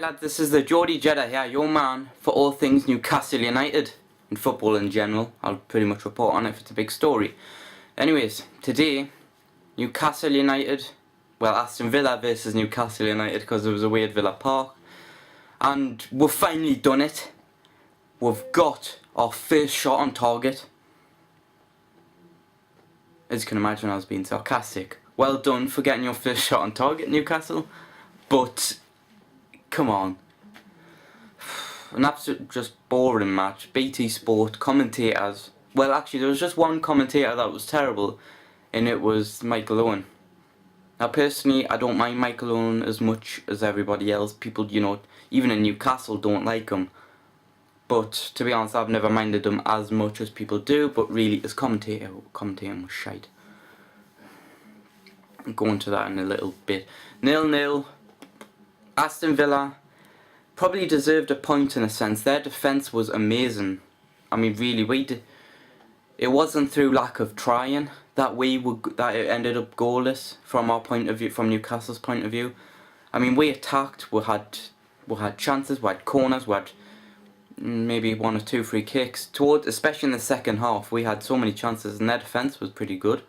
Lads, this is the GeordieJedi here, your man for all things Newcastle United and football in general. I'll pretty much report on it if it's a big story. Anyways, today, Newcastle United, well, Aston Villa versus Newcastle United because it was away at Villa Park. And we've finally done it. We've got our first shot on target. As you can imagine, I was being sarcastic. Well done for getting your first shot on target, Newcastle. But come on. An absolute just boring match. BT Sport commentators. Well, actually, there was just one commentator that was terrible, and it was Michael Owen. Now, personally, I don't mind Michael Owen as much as everybody else. People, you know, even in Newcastle don't like him. But to be honest, I've never minded him as much as people do. But really, his commentating was shite. I'll go into that in a little bit. 0-0. Aston Villa probably deserved a point in a sense. Their defence was amazing. I mean, really, it wasn't through lack of trying that it ended up goalless from our point of view, from Newcastle's point of view. I mean, we attacked. We had chances. We had corners. We had maybe 1 or 2 free kicks. Especially in the second half, we had so many chances, and their defence was pretty good.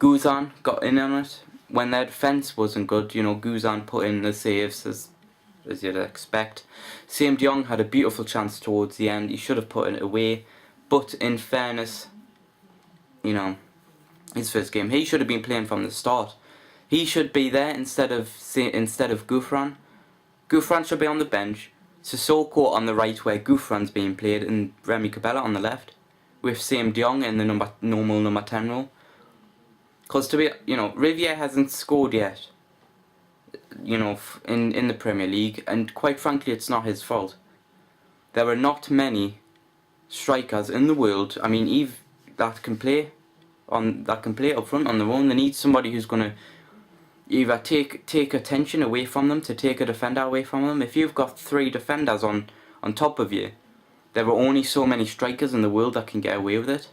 Guzan got in on it when their defence wasn't good. You know, Guzan put in the saves as you'd expect. Sam de Jong had a beautiful chance towards the end. He should have put it away, but in fairness, you know, his first game, he should have been playing from the start. He should be there instead of Gouffran. Gouffran should be on the bench. Sissoko on the right where Gouffran's being played, and Remy Cabella on the left, with Sam de Jong in the normal number 10 role. Because Riviere hasn't scored yet, you know, in the Premier League, and quite frankly, it's not his fault. There are not many strikers in the world. I mean, that can play up front on their own. They need somebody who's gonna either take attention away from them, to take a defender away from them. If you've got 3 defenders on top of you, there are only so many strikers in the world that can get away with it.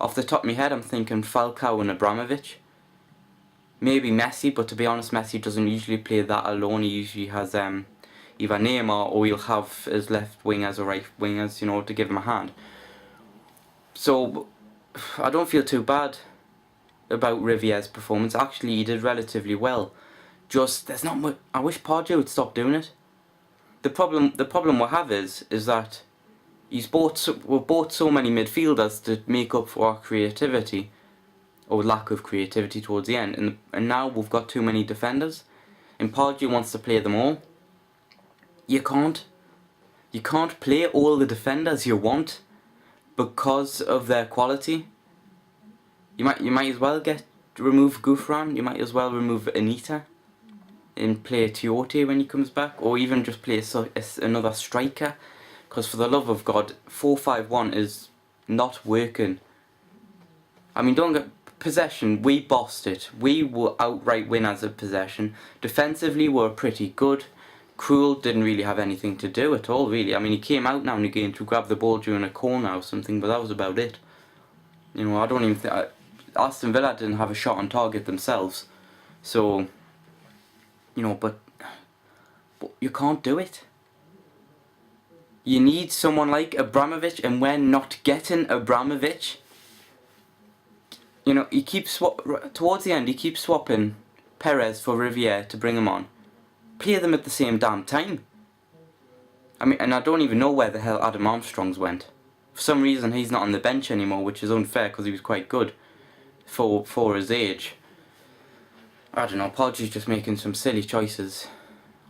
Off the top of my head, I'm thinking Falcao and Abramovich. Maybe Messi, but to be honest, Messi doesn't usually play that alone. He usually has either Neymar, or he'll have his left wingers or right wingers, you know, to give him a hand. So, I don't feel too bad about Riviere's performance. Actually, he did relatively well. Just, there's not much. I wish Pardew would stop doing it. The problem we have is that we've bought so many midfielders to make up for our creativity, or lack of creativity towards the end, and now we've got too many defenders, and Pardew wants to play them all. You can't play all the defenders you want because of their quality. You might as well remove Gouffran. You might as well remove Anita and play Tiote when he comes back, or even just play another striker. Because for the love of God, 4-5-1 is not working. I mean, don't get possession. We bossed it. We were outright winners of possession. Defensively, we were pretty good. Krul didn't really have anything to do at all, really. I mean, he came out now and again to grab the ball during a corner or something, but that was about it. You know, I don't even think Aston Villa didn't have a shot on target themselves. So, you know, but you can't do it. You need someone like Abramovich, and we're not getting Abramovich. You know, he keeps towards the end. He keeps swapping Perez for Riviere to bring him on. Play them at the same damn time. I mean, and I don't even know where the hell Adam Armstrong's went. For some reason, he's not on the bench anymore, which is unfair because he was quite good for his age. I don't know. Pardew's just making some silly choices.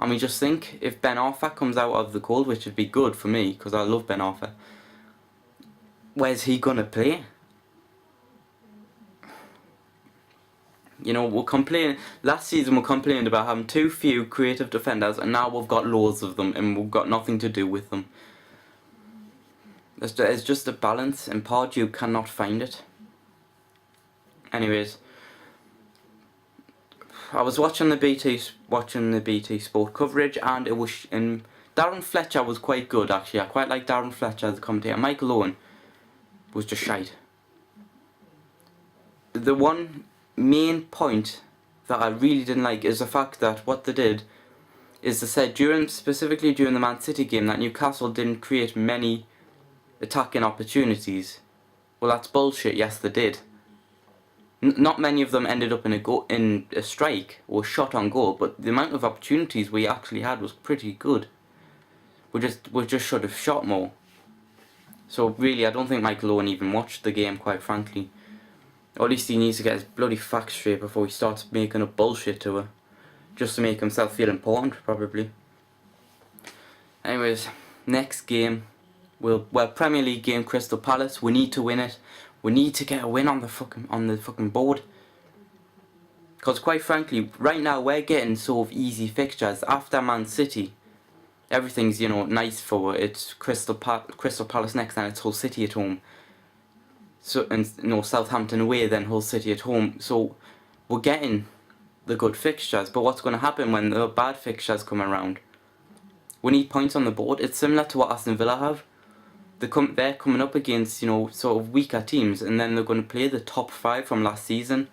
I mean, just think, if Ben Arfa comes out of the cold, which would be good for me, because I love Ben Arfa, where's he going to play? You know, last season we complained about having too few creative defenders, and now we've got loads of them, and we've got nothing to do with them. It's just a balance, and Pardew cannot find it. Anyways, I was watching the BT Sport coverage, and Darren Fletcher was quite good actually. I quite like Darren Fletcher as a commentator. Michael Owen was just shite. The one main point that I really didn't like is the fact that what they did is to say specifically during the Man City game that Newcastle didn't create many attacking opportunities. Well, that's bullshit. Yes, they did. Not many of them ended up in a strike or shot on goal, but the amount of opportunities we actually had was pretty good. We just should have shot more. So really, I don't think Michael Owen even watched the game, quite frankly. Or at least he needs to get his bloody facts straight before he starts making up bullshit to her. Just to make himself feel important, probably. Anyways, next game. Well, Premier League game, Crystal Palace. We need to win it. We need to get a win on the fucking board. Because quite frankly, right now we're getting sort of easy fixtures after Man City. Everything's, you know, nice for it. It's Crystal Palace next, and it's Hull City at home. So, and you know, Southampton away, then Hull City at home. So we're getting the good fixtures. But what's going to happen when the bad fixtures come around? We need points on the board. It's similar to what Aston Villa have. They're coming up against, you know, sort of weaker teams, and then they're going to play the top 5 from last season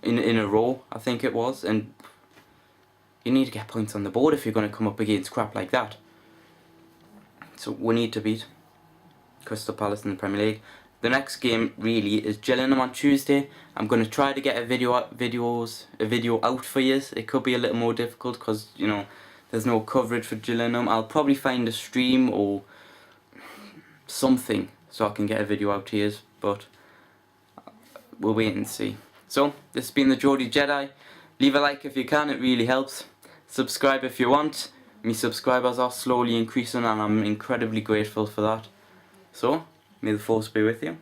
in a row, I think it was. And you need to get points on the board if you're going to come up against crap like that. So we need to beat Crystal Palace in the Premier League. The next game really is Gillingham on Tuesday. I'm going to try to get a video out for you. It could be a little more difficult because, you know, there's no coverage for Gillingham. I'll probably find a stream or something so I can get a video out to you, but we'll wait and see. So this has been the GeordieJedi. Leave a like if you can, it really helps. Subscribe if you want. My subscribers are slowly increasing and I'm incredibly grateful for that. So may the force be with you.